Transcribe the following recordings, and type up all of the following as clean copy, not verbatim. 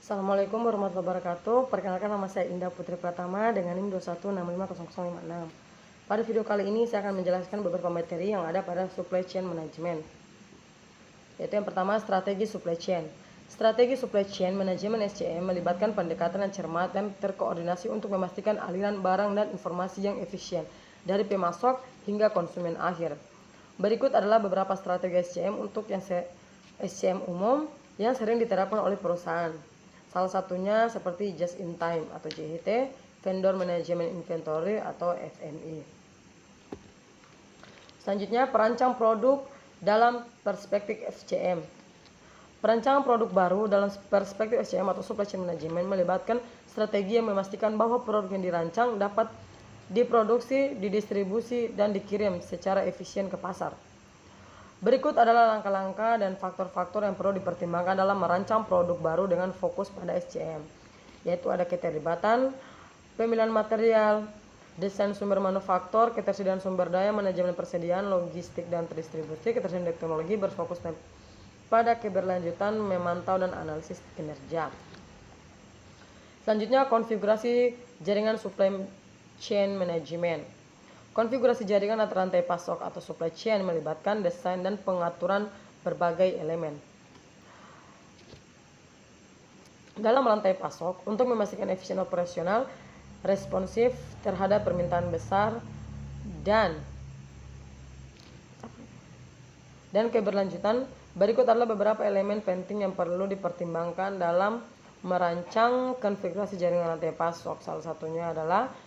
Assalamualaikum warahmatullahi wabarakatuh. Perkenalkan, nama saya Indah Putri Pratama dengan NIM 21650056. Pada video kali ini saya akan menjelaskan beberapa materi yang ada pada supply chain management. Yaitu yang pertama, strategi supply chain. Strategi supply chain manajemen SCM melibatkan pendekatan yang cermat dan terkoordinasi untuk memastikan aliran barang dan informasi yang efisien dari pemasok hingga konsumen akhir. Berikut adalah beberapa strategi SCM untuk yang SCM umum yang sering diterapkan oleh perusahaan. Salah satunya seperti just in time atau JIT, vendor management inventory atau FMI. Selanjutnya, perancang produk dalam perspektif SCM. Perancangan produk baru dalam perspektif SCM atau supply chain management melibatkan strategi yang memastikan bahwa produk yang dirancang dapat diproduksi, didistribusi, dan dikirim secara efisien ke pasar. Berikut adalah langkah-langkah dan faktor-faktor yang perlu dipertimbangkan dalam merancang produk baru dengan fokus pada SCM, yaitu ada keterlibatan, pemilihan material, desain sumber manufaktur, ketersediaan sumber daya, manajemen persediaan, logistik dan distribusi, ketersediaan teknologi, berfokus pada keberlanjutan, memantau dan analisis kinerja. Selanjutnya, konfigurasi jaringan supply chain management. Konfigurasi jaringan atau rantai pasok atau supply chain melibatkan desain dan pengaturan berbagai elemen. Dalam rantai pasok, untuk memastikan efisien operasional, responsif terhadap permintaan besar, dan keberlanjutan, berikut adalah beberapa elemen penting yang perlu dipertimbangkan dalam merancang konfigurasi jaringan rantai pasok. Salah satunya adalah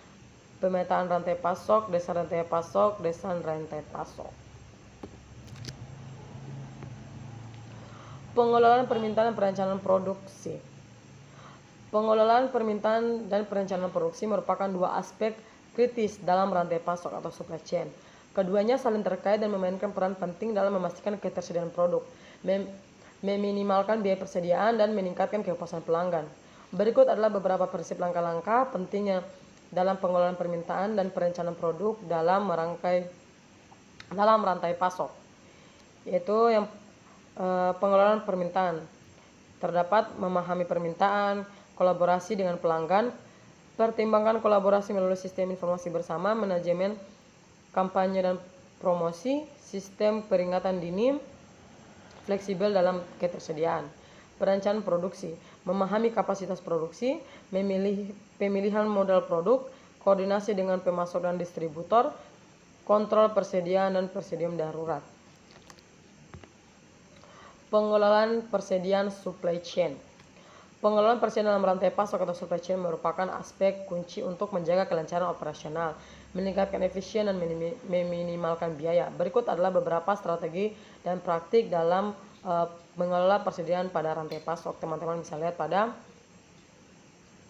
pemetaan rantai pasok, desain rantai pasok, desain rantai pasok. Pengelolaan permintaan dan perencanaan produksi. Pengelolaan permintaan dan perencanaan produksi merupakan dua aspek kritis dalam rantai pasok atau supply chain. Keduanya saling terkait dan memainkan peran penting dalam memastikan ketersediaan produk, meminimalkan biaya persediaan, dan meningkatkan kepuasan pelanggan. Berikut adalah beberapa prinsip langkah-langkah pentingnya dalam pengelolaan permintaan dan perencanaan produk dalam rantai pasok, yaitu yang pengelolaan permintaan. Terdapat memahami permintaan, kolaborasi dengan pelanggan, pertimbangan kolaborasi melalui sistem informasi bersama, manajemen kampanye dan promosi, sistem peringatan dini, fleksibel dalam ketersediaan. Perencanaan produksi, memahami kapasitas produksi, pemilihan modal produk, koordinasi dengan pemasok dan distributor, kontrol persediaan dan persediaan darurat. Pengelolaan persediaan supply chain. Pengelolaan persediaan dalam rantai pasok atau supply chain merupakan aspek kunci untuk menjaga kelancaran operasional, meningkatkan efisien dan meminimalkan biaya. Berikut adalah beberapa strategi dan praktik dalam mengelola persediaan pada rantai pasok. Teman-teman bisa lihat pada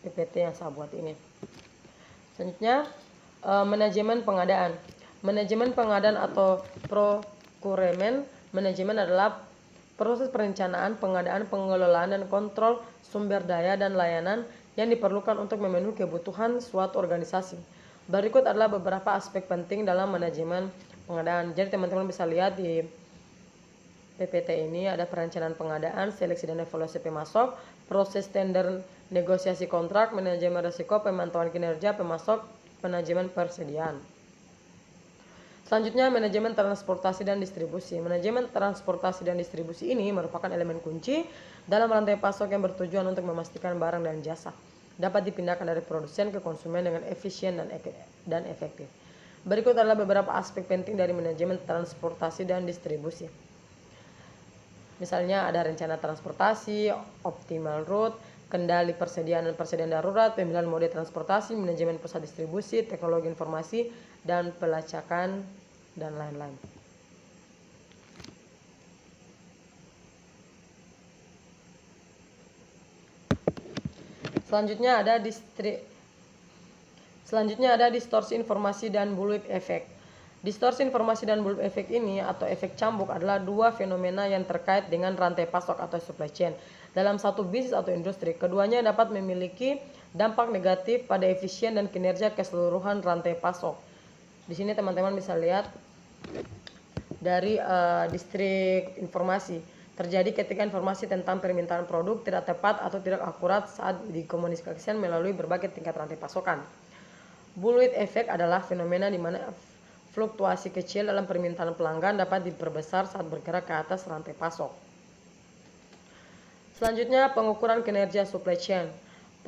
PPT yang saya buat ini. Selanjutnya, manajemen pengadaan. Manajemen pengadaan atau procurement management adalah proses perencanaan, pengadaan, pengelolaan, dan kontrol sumber daya dan layanan yang diperlukan untuk memenuhi kebutuhan suatu organisasi. Berikut adalah beberapa aspek penting dalam manajemen pengadaan. Jadi teman-teman bisa lihat di PPT ini ada perencanaan pengadaan, seleksi dan evaluasi pemasok, proses tender, negosiasi kontrak, manajemen risiko, pemantauan kinerja pemasok, manajemen persediaan. Selanjutnya, manajemen transportasi dan distribusi. Manajemen transportasi dan distribusi ini merupakan elemen kunci dalam rantai pasok yang bertujuan untuk memastikan barang dan jasa dapat dipindahkan dari produsen ke konsumen dengan efisien dan efektif. Berikut adalah beberapa aspek penting dari manajemen transportasi dan distribusi. Misalnya ada rencana transportasi, optimal route, kendali persediaan dan persediaan darurat, pemilihan mode transportasi, manajemen pusat distribusi, teknologi informasi, dan pelacakan, dan lain-lain. Selanjutnya ada distorsi informasi dan bullwhip effect. Distorsi informasi dan bullwhip effect ini atau efek cambuk adalah dua fenomena yang terkait dengan rantai pasok atau supply chain dalam satu bisnis atau industri. Keduanya dapat memiliki dampak negatif pada efisien dan kinerja keseluruhan rantai pasok. Di sini teman-teman bisa lihat dari distrik informasi. terjadi ketika informasi tentang permintaan produk tidak tepat atau tidak akurat saat dikomunikasikan melalui berbagai tingkat rantai pasokan. Bullwhip effect adalah fenomena di mana fluktuasi kecil dalam permintaan pelanggan dapat diperbesar saat bergerak ke atas rantai pasok. Selanjutnya, pengukuran kinerja supply chain.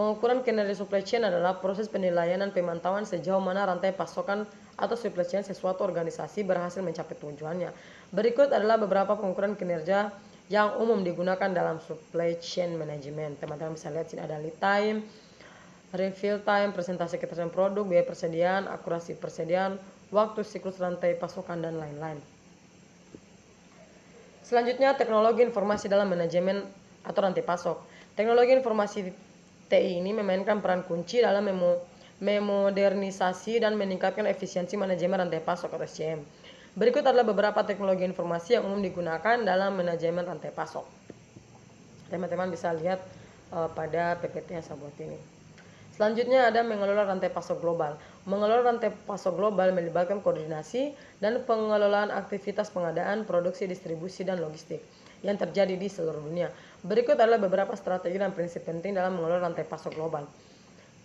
Pengukuran kinerja supply chain adalah proses penilaian dan pemantauan sejauh mana rantai pasokan atau supply chain sesuatu organisasi berhasil mencapai tujuannya. Berikut adalah beberapa pengukuran kinerja yang umum digunakan dalam supply chain management. Teman-teman bisa lihat sini ada lead time, refill time, presentasi ketersediaan produk, biaya persediaan, akurasi persediaan, waktu siklus rantai pasokan, dan lain-lain. Selanjutnya, teknologi informasi dalam manajemen atau rantai pasok. Teknologi informasi TI ini memainkan peran kunci dalam memodernisasi dan meningkatkan efisiensi manajemen rantai pasok atau SCM. Berikut adalah beberapa teknologi informasi yang umum digunakan dalam manajemen rantai pasok. Teman-teman bisa lihat pada PPT yang saya buat ini. Selanjutnya ada mengelola rantai pasok global. Mengelola rantai pasok global melibatkan koordinasi dan pengelolaan aktivitas pengadaan, produksi, distribusi, dan logistik yang terjadi di seluruh dunia. Berikut adalah beberapa strategi dan prinsip penting dalam mengelola rantai pasok global,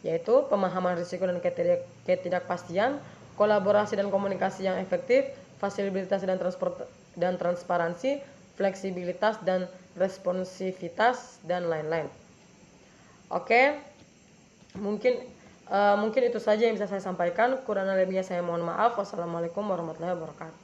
yaitu pemahaman risiko dan ketidakpastian, kolaborasi dan komunikasi yang efektif, fasilitas dan transparansi, fleksibilitas dan responsivitas, dan lain-lain. Oke, mungkin itu saja yang bisa saya sampaikan. Kurang lebihnya saya mohon maaf. Wassalamualaikum warahmatullahi wabarakatuh.